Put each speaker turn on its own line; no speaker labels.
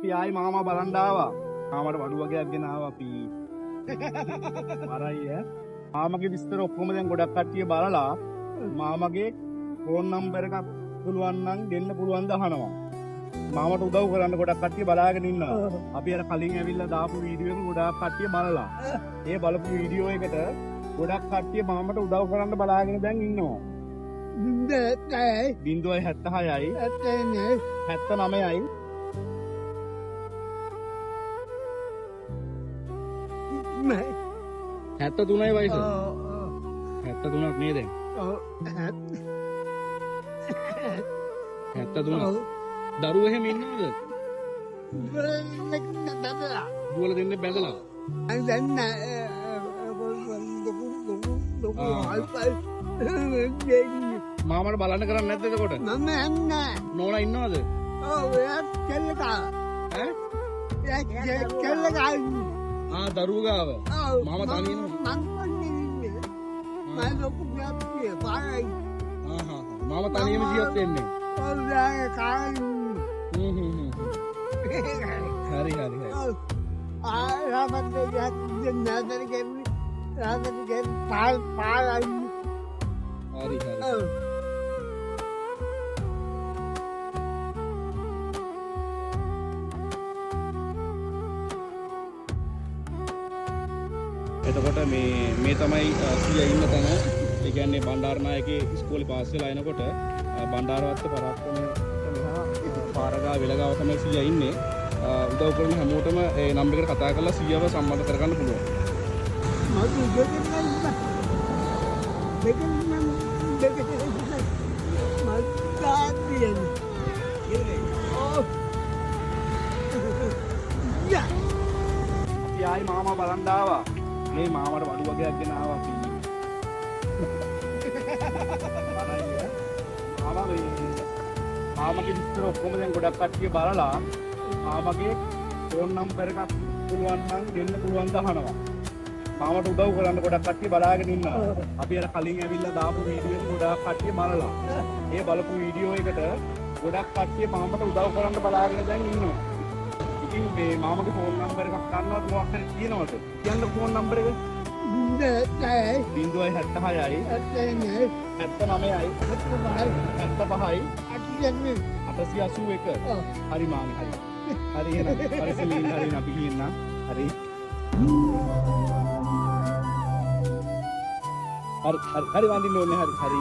අපි ආයි මාමා බලන්න ආවා. මාමට වඩු වගේක් ගෙන ආවා අපි. මරයි ඈ. මාමගේ විස්තර ඔක්කොම දැන් ගොඩක් කට්ටිය බලලා මාමගේ ෆෝන් නම්බර් එකක් පුළුවන් නම් දෙන්න පුළුවන් ද අහනවා. මාමට උදව් කරන්න ගොඩක් කට්ටිය බලාගෙන ඉන්නවා. අපි අර කලින් ඇවිල්ලා දාපු වීඩියෝ එක ගොඩක් කට්ටිය බලලා. ඒ බලපු වීඩියෝ එකට ගොඩක් කට්ටිය මාමට උදව් කරන්න බලාගෙන දැන් ඉන්නවා. 076යි 79යි 73යි වයස. 73ක් නේ දැන්. 73. දරුවෝ එහෙම ඉන්නවද? දුවල දෙන්නේ බැඳලා. මාමට බලන්න කරන්නේ නැද්ද එතකොට? මම යන්නේ. නෝනා ඉන්නවද? ඔව් එයා කෙල්ලකා. ඈ? එයා කෙල්ලකා. දරුවෝ ගාව. මාම තනියම. මම ලොකු ගාප්පිය පාරයි. මාම තනියම ජීවත් වෙන්නේ. ඔව් යා කායි. හරි. රාමන්ද නෑදර ගෙන්නේ. රාමන්ද ගෙන් පාරයි. හරි. එතකොට මේ තමයි සීයා ඉන්න තැන. ඒ කියන්නේ බණ්ඩාරනායකේ ඉස්කෝලේ පාස් වෙලා එනකොට බණ්ඩාරවත්ත පරාක්‍රමයේ මෙහා පාරගා වෙලගාව තමයි සීයා ඉන්නේ. උදව් කරන හැමෝටම ඒ නම්බර් එකට කතා කරලා සීයාව සම්බන්ධ කරගන්න පුළුවන්. අපි ආයි මාමා බලන්න ආවා. මේ මාමට වඩු වගේක් ගෙන ආවා අපි. මාමගේ විස්තර ඔක්කොම දැන් ගොඩක් කට්ටිය බලලා මාමගේ ෆෝන් නම්බර් එකක් පුළුවන් නම් දෙන්න පුළුවන් ද අහනවා. මාමට උදව් කරන්න ගොඩක් කට්ටිය බලාගෙන ඉන්නවා. අපි අර කලින් ඇවිල්ලා දාපු වීඩියෝ එක ගොඩක් කට්ටිය බලලා. ඒ බලපු වීඩියෝ එකට ගොඩක් කට්ටිය මාමට උදව් කරන්න බලාගෙන දැන් ඉන්නවා. ඉතින් මේ මාමගේ ෆෝන් නම්බර් එකක් ගන්නවද මොකක් හරි කියනවද? කියන්න ෆෝන් නම්බර් එක 076යි 79යි 885යි 881. හරි මාමි හරි. හරි එහෙනම් පරිස්සමින් හරි අපි කියන්න. හරි. හරි වඳින්න ඕනේ. හරි.